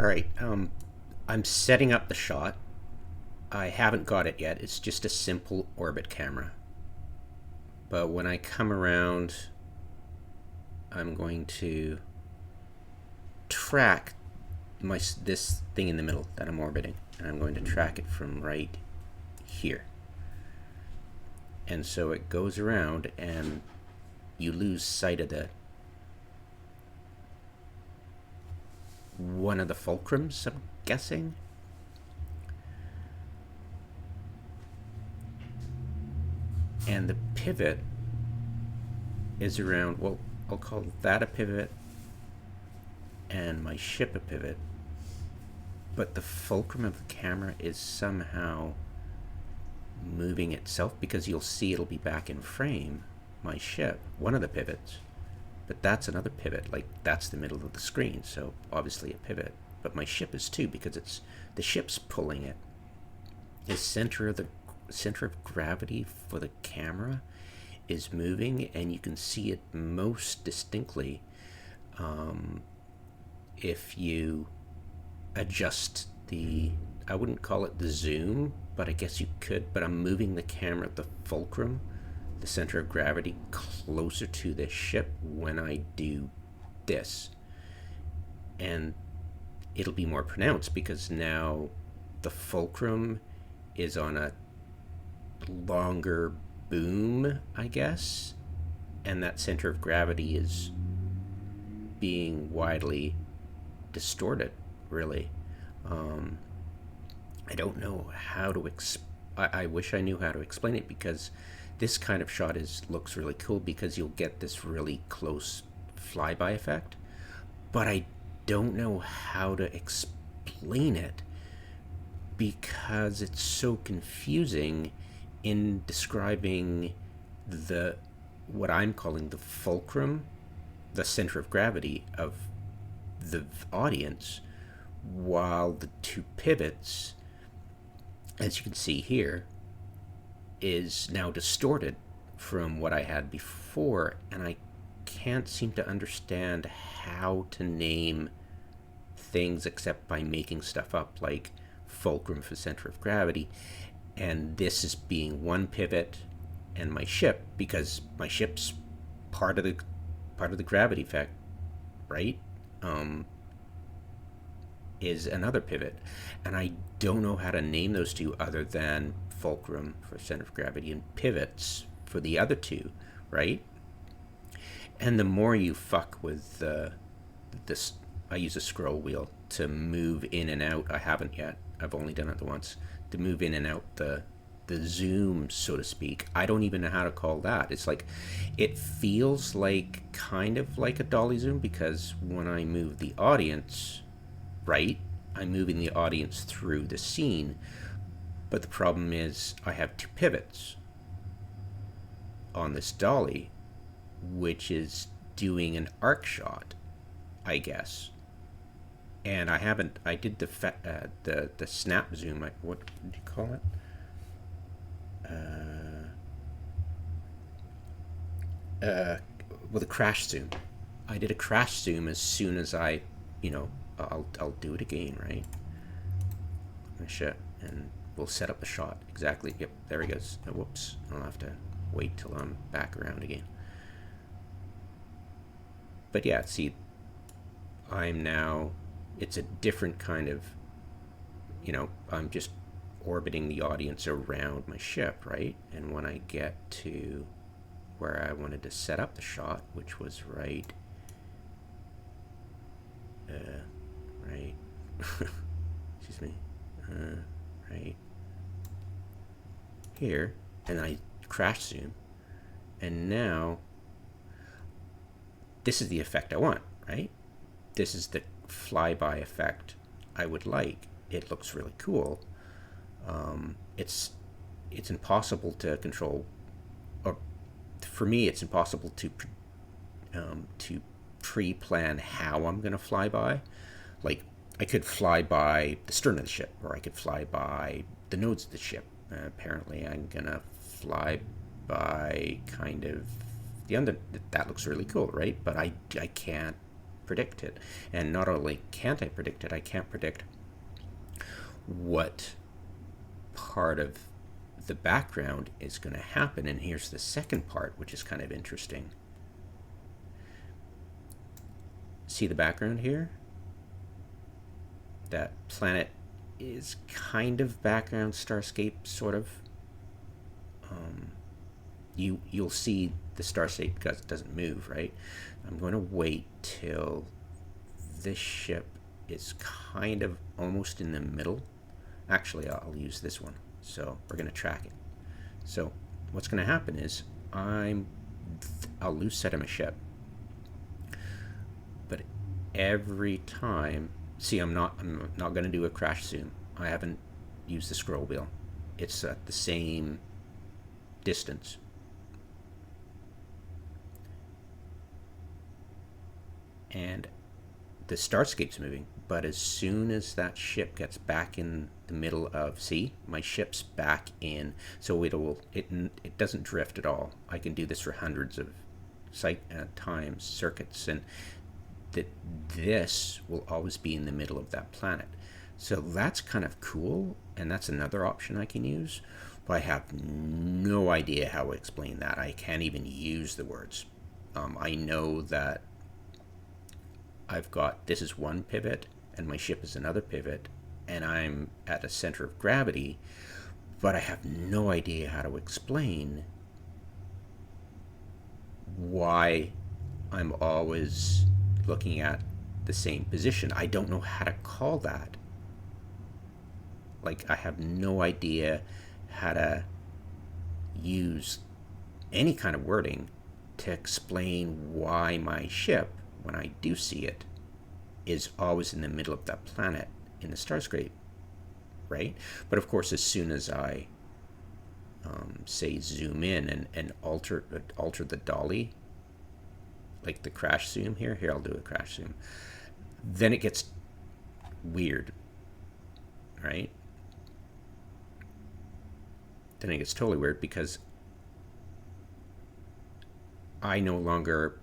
All right, I'm setting up the shot. I haven't got it yet. It's just a simple orbit camera. But when I come around, I'm going to track this thing in the middle that I'm orbiting, and I'm going to track it from right here. And so it goes around, and you lose sight of one of the fulcrums, I'm guessing. And the pivot is around, well, I'll call that a pivot and my ship a pivot. But the fulcrum of the camera is somehow moving itself, because you'll see it'll be back in frame, my ship, one of the pivots. But that's another pivot, like that's the middle of the screen, so obviously a pivot. But my ship is too, because it's the ship's pulling it. The center of gravity for the camera is moving, and you can see it most distinctly if you adjust I wouldn't call it the zoom, but I guess you could, but I'm moving the camera, the fulcrum, the center of gravity, closer to the ship when I do this. And it'll be more pronounced because now the fulcrum is on a longer boom, I guess, and that center of gravity is being widely distorted, really. I don't know how to I wish I knew how to explain it, because this kind of shot looks really cool because you'll get this really close flyby effect, but I don't know how to explain it because it's so confusing in describing what I'm calling the fulcrum, the center of gravity of the audience, while the two pivots, as you can see here, is now distorted from what I had before, and I can't seem to understand how to name things except by making stuff up, like fulcrum for center of gravity, and this is being one pivot, and my ship, because my ship's part of the gravity effect, right? Is another pivot, and I don't know how to name those two other than fulcrum for center of gravity and pivots for the other two, right? And the more you fuck with this, I use a scroll wheel to move in and out. I haven't yet. I've only done it once, to move in and out the zoom, so to speak. I don't even know how to call that. It's like, it feels like kind of like a dolly zoom, because when I move the audience, right, I'm moving the audience through the scene, but the problem is I have two pivots on this dolly, which is doing an arc shot, I guess. And I did the snap zoom, what do you call it? Well, the crash zoom. I did a crash zoom as soon as I'll do it again, right? Shit, and we'll set up the shot exactly. Yep, there he goes. Oh, whoops, I'll have to wait till I'm back around again. But yeah, see, it's a different kind of, I'm just orbiting the audience around my ship, right? And when I get to where I wanted to set up the shot, which was right excuse me, right here, and I crash zoom, and now this is the effect I want, right? This is the flyby effect I would like. It looks really cool. It's impossible to control, or for me, it's impossible to pre-plan how I'm going to fly by. Like, I could fly by the stern of the ship, or I could fly by the nodes of the ship. Apparently, I'm going to fly by kind of the under. That looks really cool, right? But I can't predict it. And not only can't I predict it, I can't predict what part of the background is going to happen. And here's the second part, which is kind of interesting. See the background here? That planet is kind of background starscape, sort of. You'll see the starscape doesn't move, right? I'm going to wait till this ship is kind of almost in the middle. Actually, I'll use this one. So we're going to track it. So what's going to happen is I'll lose sight of my ship. But every time, see, I'm not going to do a crash zoom. I haven't used the scroll wheel. It's at the same distance. And the starscape's moving, but as soon as that ship gets back in the middle of, see, my ship's back in, so it doesn't drift at all. I can do this for hundreds of times, circuits, and this will always be in the middle of that planet. So that's kind of cool, and that's another option I can use, but I have no idea how to explain that. I can't even use the words. I know that I've got, this is one pivot, and my ship is another pivot, and I'm at a center of gravity, but I have no idea how to explain why I'm always looking at the same position. I don't know how to call that. Like, I have no idea how to use any kind of wording to explain why my ship, when I do see it, is always in the middle of that planet in the starscape, right? But of course, as soon as I say zoom in and alter the dolly, like the crash zoom here, I'll do a crash zoom, then it gets weird, right? Then it gets totally weird because I no longer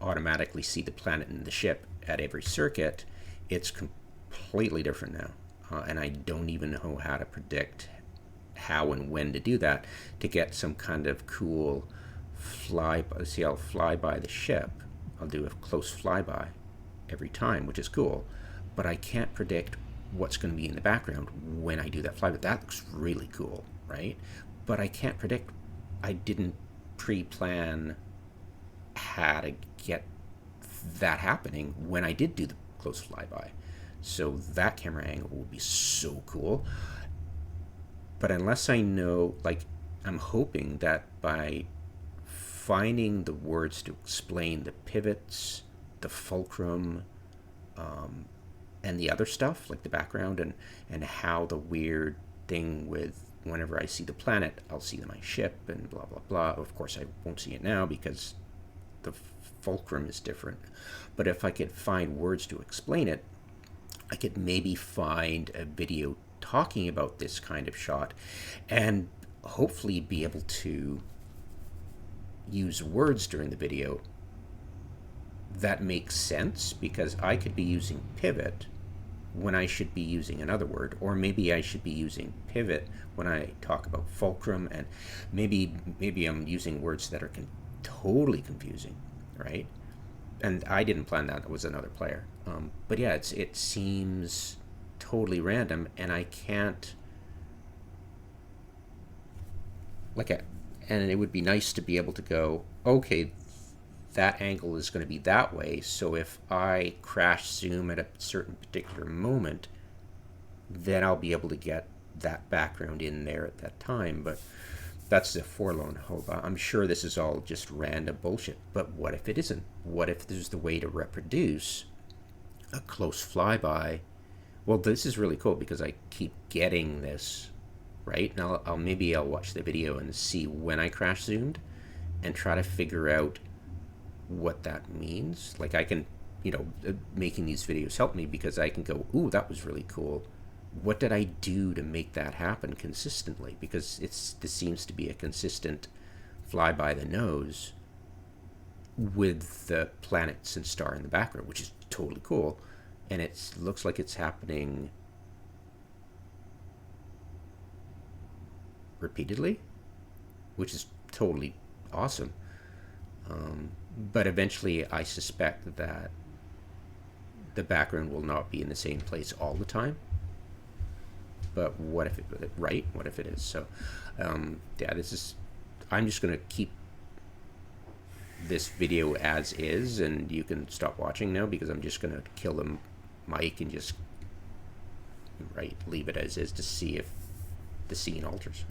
automatically see the planet and the ship at every circuit. It's completely different now, and I don't even know how to predict how and when to do that to get some kind of cool flyby. See, I'll fly by the ship. I'll do a close flyby every time, which is cool, but I can't predict what's going to be in the background when I do that flyby. That looks really cool, right? But I can't predict. I didn't pre-plan how to get that happening when I did do the close flyby. So that camera angle would be so cool. But unless I know, like, I'm hoping that by finding the words to explain the pivots, the fulcrum, and the other stuff, like the background and how the weird thing with whenever I see the planet, I'll see my ship and blah, blah, blah. Of course, I won't see it now because the fulcrum is different. But if I could find words to explain it, I could maybe find a video talking about this kind of shot and hopefully be able to use words during the video that makes sense, because I could be using pivot when I should be using another word, or maybe I should be using pivot when I talk about fulcrum, and maybe I'm using words that are totally confusing, right? And I didn't plan that. It was another player. But yeah, it seems totally random, and I can't, and it would be nice to be able to go, okay, that angle is going to be that way, so if I crash zoom at a certain particular moment, then I'll be able to get that background in there at that time. But that's a forlorn hope. I'm sure this is all just random bullshit, but what if it isn't? What if there's the way to reproduce a close flyby? Well, this is really cool because I keep getting this, right? Now maybe I'll watch the video and see when I crash zoomed and try to figure out what that means. Like, I can, making these videos help me because I can go, ooh, that was really cool. What did I do to make that happen consistently? Because this seems to be a consistent fly by the nose with the planets and star in the background, which is totally cool. And it looks like it's happening repeatedly, which is totally awesome. But eventually, I suspect that the background will not be in the same place all the time. But what if it right? What if it is? So, yeah, this is. I'm just gonna keep this video as is, and you can stop watching now because I'm just gonna kill the mic and just leave it as is to see if the scene alters.